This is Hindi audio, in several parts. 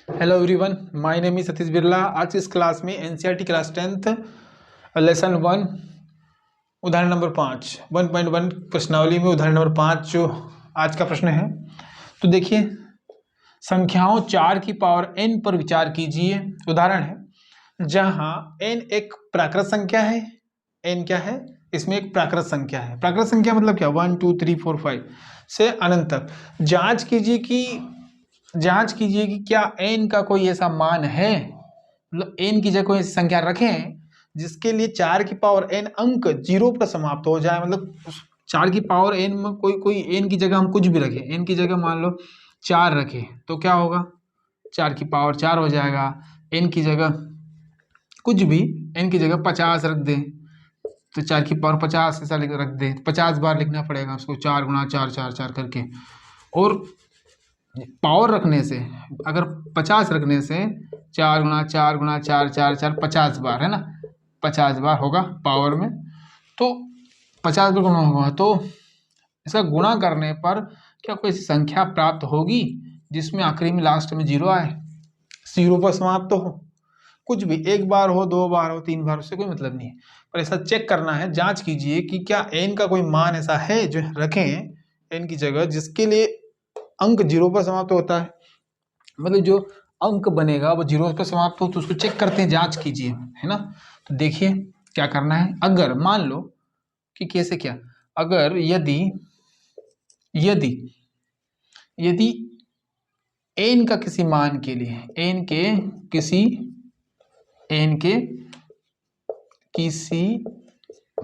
Hello everyone, my name is Satish Birla. आज इस क्लास में एनसीईआरटी क्लास 10th लेसन 1 उदाहरण नंबर 5 1.1 प्रश्नावली में उदाहरण नंबर 5 जो आज का प्रश्न है। तो देखिए, संख्याओं 4 की पावर n पर विचार कीजिए। उदाहरण है जहां n एक प्राकृत संख्या है। n क्या है? इसमें एक प्राकृत संख्या है। प्राकृत संख्या मतलब क्या? 1 2 3 4 5 से अनंत तक। जांच कीजिए कि क्या n का कोई ऐसा मान है, मतलब n की जगह कोई ऐसी संख्या रखें जिसके लिए 4 की पावर n अंक 0 पर समाप्त हो जाए। मतलब 4 की पावर n में कोई n की जगह हम कुछ भी रखें, n की जगह मान लो 4 रखें तो क्या होगा? 4 की पावर 4 हो जाएगा। n की जगह कुछ भी, n की जगह 50 रख दें तो 4 की पावर 50 ऐसा रख दें। 50 बार लिखना पड़ेगा उसको, 4 गुणा 4 4 4 करके। और पावर रखने से, अगर 50 रखने से 4 गुणा 4 गुणा 4 4 4 50 बार है ना, 50 बार होगा पावर में। तो 50 बार गुणा होगा तो इसका गुणा करने पर क्या कोई ऐसी संख्या प्राप्त होगी जिसमें आखिरी में लास्ट में 0 आए, 0 पर समाप्त हो। कुछ भी, एक बार हो, 2 बार हो, 3 बार, उससे कोई मतलब नहीं है। पर ऐसा चेक करना है, जांच कीजिए कि क्या n का कोई मान ऐसा है जो रखें n की जगह जिसके लिए अंक 0 पर समाप्त होता है। मतलब जो अंक बनेगा वो 0 पर समाप्त हो, तो उसको चेक करते हैं, जांच कीजिए, है ना। तो देखिए क्या करना है। अगर मान लो कि कैसे, क्या अगर यदि यदि यदि n का किसी मान के लिए, n के किसी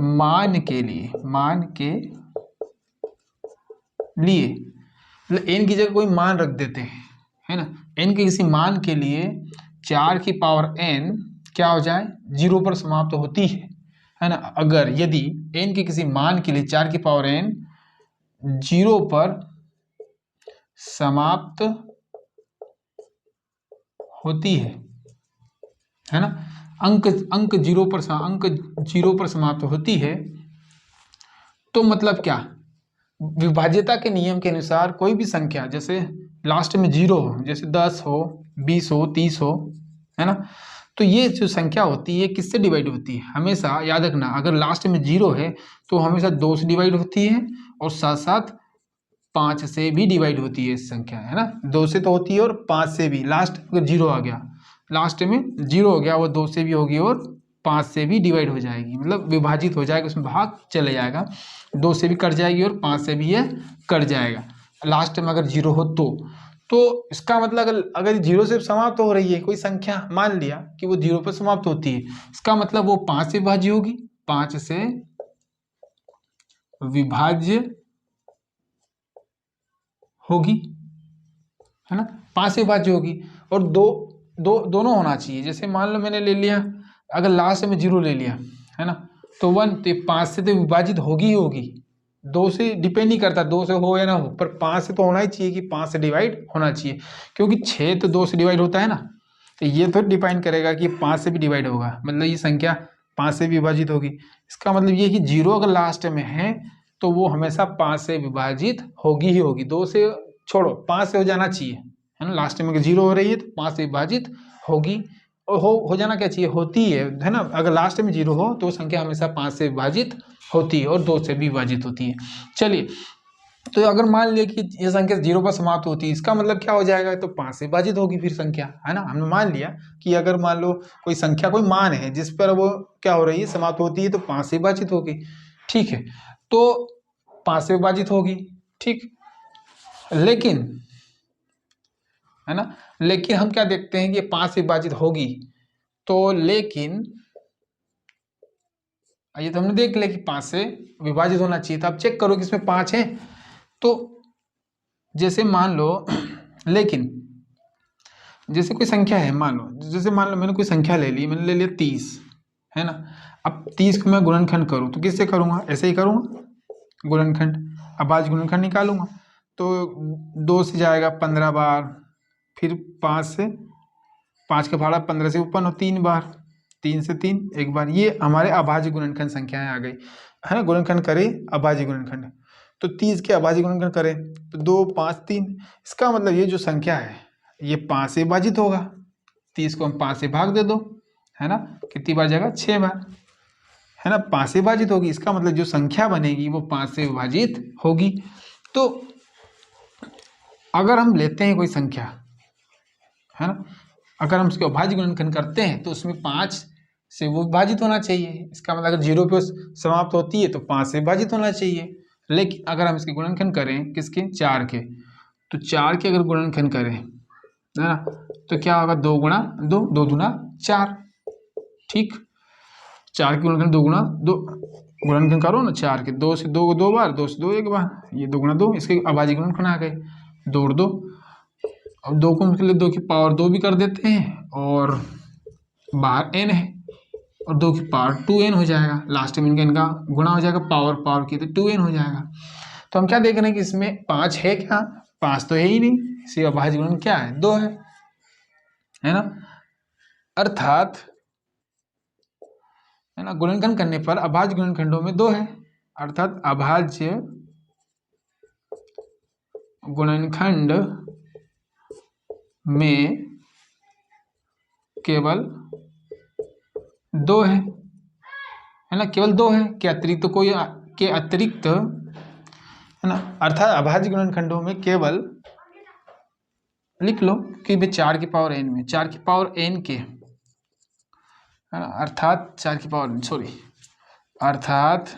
मान के लिए मतलब n की जगह कोई मान रख देते हैं, है ना। n के किसी मान के लिए 4 की पावर n क्या हो जाए? 0 पर समाप्त होती है ना। अगर यदि n के किसी मान के लिए 4 की पावर n 0 पर समाप्त होती है ना, अंक 0 पर समाप्त होती है, तो मतलब क्या? विभाज्यता के नियम के अनुसार कोई भी संख्या जैसे लास्ट में 0 हो, जैसे 10 हो, 20 हो, 30 हो, है ना, तो ये जो संख्या होती है किससे डिवाइड होती है? हमेशा याद रखना, अगर लास्ट में 0 है तो हमेशा 2 से डिवाइड होती है और साथ साथ 5 से भी डिवाइड होती है इस संख्या, है ना। 2 से तो होती है और 5 से भी। लास्ट अगर 0 आ गया, लास्ट में 0 हो गया, वो 2 से भी होगी और 5 से भी डिवाइड हो जाएगी, मतलब विभाजित हो जाएगा, उसमें भाग चले जाएगा। 2 से भी कट जाएगी और 5 से भी ये कट जाएगा लास्ट में अगर 0 हो तो इसका मतलब अगर 0 से समाप्त हो रही है कोई संख्या, मान लिया कि वो 0 पर समाप्त होती है, इसका मतलब वो 5 से विभाज्य होगी, 5 से विभाज्य होगी, है ना। 5 से विभाज्य होगी और दोनों होना चाहिए। जैसे मान लो मैंने ले लिया, अगर लास्ट में 0 ले लिया, है ना, तो 1, तो 5 से तो विभाजित होगी ही होगी। 2 से डिपेंड नहीं करता, 2 से हो या ना हो, पर 5 से तो होना ही चाहिए कि 5 से डिवाइड होना चाहिए, क्योंकि 6 तो 2 से डिवाइड होता है ना। तो ये तो डिपेंड करेगा कि 5 से भी डिवाइड होगा, मतलब ये संख्या 5 से भी विभाजित होगी। इसका मतलब ये कि 0 अगर लास्ट में है तो वो हमेशा 5 से विभाजित होगी ही होगी। 2 से छोड़ो, 5 से हो जाना चाहिए, है ना। लास्ट में अगर 0 हो रही है तो 5 से विभाजित होगी, और हो जाना क्या चाहिए? होती है ना। अगर लास्ट में 0 हो तो संख्या हमेशा 5 से विभाजित होती है और 2 से भी विभाजित होती है। चलिए, तो अगर मान लिया कि ये संख्या 0 पर समाप्त होती है, इसका मतलब क्या हो जाएगा? तो 5 से विभाजित होगी फिर संख्या, है ना। हमने मान लिया कि अगर मान लो कोई संख्या, कोई मान है जिस पर वो क्या हो रही है, समाप्त होती है, तो 5 से विभाजित होगी, ठीक है। तो 5 से विभाजित होगी, ठीक। लेकिन, है ना, लेकिन हम क्या देखते हैं कि 5 से विभाजित होगी, तो लेकिन ये तो हमने देख लिया कि 5 से विभाजित होना चाहिए था। अब चेक करो कि इसमें 5 है, तो जैसे मान लो लेकिन जैसे कोई संख्या है, मान लो, जैसे मान लो मैंने कोई संख्या ले ली, मैंने ले लिया 30, है ना। अब 30 को मैं गुणनखंड करूँ तो किससे करूँगा? ऐसे ही करूँगा, गुणनखंड। अब आज गुणनखंड निकालूंगा तो 2 से जाएगा 15 बार, फिर 5 से, 5 का भाड़ा 15 से ऊपर, 3 बार, 3 से 3 एक बार। ये हमारे अभाज्य गुणनखंड संख्याएं आ गई, है ना। गुणनखंड करें अभाज्य गुणनखंड, तो 30 के अभाज्य गुणनखंड करें तो 2 5 3। इसका मतलब ये जो संख्या है ये 5 से विभाजित होगा, 30 को हम 5 से भाग दे दो, है ना, कितनी बार जाएगा, 6 बार, है ना, 5 से विभाजित होगी। इसका मतलब जो संख्या बनेगी वो 5 से विभाजित होगी। तो अगर हम लेते हैं कोई संख्या, है ना, अगर हम उसके अभाज्य गुणनखंड करते हैं तो उसमें 5 से वो विभाजित होना चाहिए। इसका मतलब अगर 0 पे समाप्त होती है तो 5 से विभाजित होना चाहिए। लेकिन अगर हम इसके गुणनखंड करें किसके, 4 के, तो 4 के अगर गुणनखंड करें, है ना, तो क्या होगा, 2 गुणा 2, 2 दूना 4, ठीक। 4 के गुणनखंड 2 गुणा 2, गुणनखंड करो ना 4 के, 2 से 2 2 बार, 2 से 2 1 बार, ये 2 गुणा 2, इसके अभाज्य गुणनखंड आ गए, 2 और 2। अब 2 को मतलब 2 की पावर 2 भी कर देते हैं, और बाहर n है, और 2 की पावर 2n हो जाएगा, लास्ट में इनका गुणा हो जाएगा, पावर पावर की तो 2n हो जाएगा। तो हम क्या देख रहे हैं कि इसमें 5 है क्या, 5 तो है ही नहीं, इसलिए अभाज्य गुणन क्या है, 2 है ना। अर्थात, है ना, गुणनखंड करने पर अभाज्य गुणनखंडों में 2 है, अर्थात अभाज्य गुणनखंड में केवल 2 है ना, केवल 2 है, के अतिरिक्त कोई, के अतिरिक्त, है ना, अर्थात अभाज्य गुणनखंडों में केवल, लिख लो कि भाई 4 की पावर n में 4 की पावर n के, है ना, अर्थात 4 की पावर सॉरी अर्थात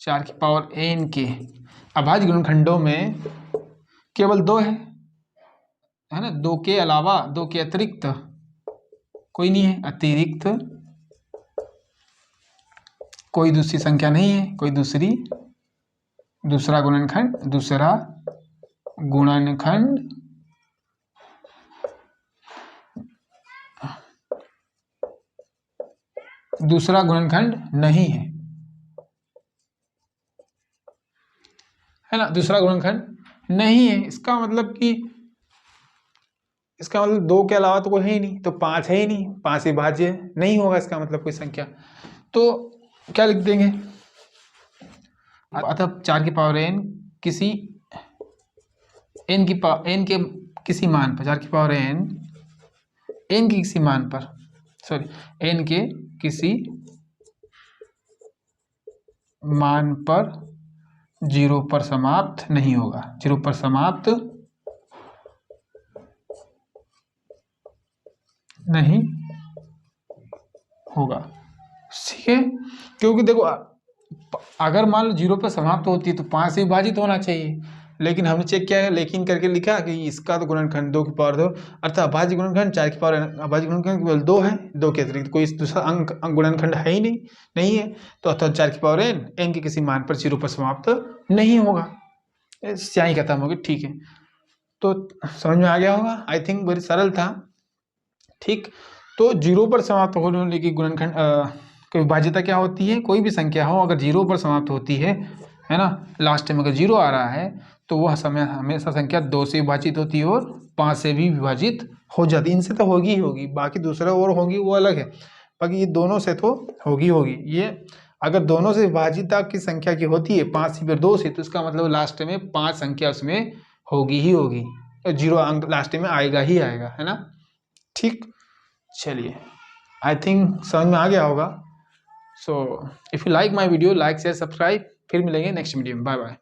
4 की पावर n के अभाज्य गुणनखंडों में केवल 2 है ना, 2 के अलावा, 2 के अतिरिक्त कोई नहीं है, अतिरिक्त कोई दूसरी संख्या नहीं है, कोई दूसरा गुणनखंड नहीं है ना, दूसरा गुणनखंड नहीं है। इसका मतलब 2 के अलावा तो कोई है ही नहीं, तो 5 है ही नहीं, 5 से विभाज्य नहीं होगा, इसका मतलब कोई संख्या। तो क्या लिख देंगे, अतः 4 की पावर n किसी n के किसी मान पर, 4 की पावर n के किसी मान पर, n के किसी मान पर 0 पर समाप्त नहीं होगा, 0 पर समाप्त नहीं होगा, ठीक है। क्योंकि देखो, अगर मान लो 0 पर समाप्त होती है तो 5 से विभाजित होना चाहिए, लेकिन हमने चेक किया है, लेकिन करके लिखा कि इसका तो गुणनखंड 2 की पावर 2, अर्थात अभाज्य गुणनखंड 4 की पावर, अभाज्य गुणनखंड केवल 2 है, 2 के अतिरिक्त कोई दूसरा अंक गुणनखंड है ही नहीं है, तो अर्थात 4 की पावर n के किसी मान पर 0 पर समाप्त नहीं होगा, स्याही खत्म होगी, ठीक है। तो समझ में आ गया होगा, आई थिंक very सरल था, ठीक। तो 0 पर समाप्त होने वाली की गुणनखंड की विभाज्यता क्या होती है, कोई भी संख्या हो अगर 0 पर समाप्त होती है ना, लास्ट टाइम अगर 0 आ रहा है तो वह समय हमेशा संख्या 2 से विभाजित होती है और 5 से भी विभाजित हो जाती है। इनसे तो होगी ही होगी, बाकी दूसरा और होगी वो अलग है, बाकी ये दोनों से तो होगी। ये अगर दोनों से विभाजिता की संख्या की होती है 5 से फिर 2 से, तो इसका मतलब लास्ट में 5 संख्या उसमें होगी ही होगी, 0 अंक लास्ट में आएगा ही आएगा, है ना, ठीक। चलिए, आई थिंक समझ में आ गया होगा। So if you like my video, like share subscribe, फिर मिलेंगे नेक्स्ट वीडियो में, बाय बाय।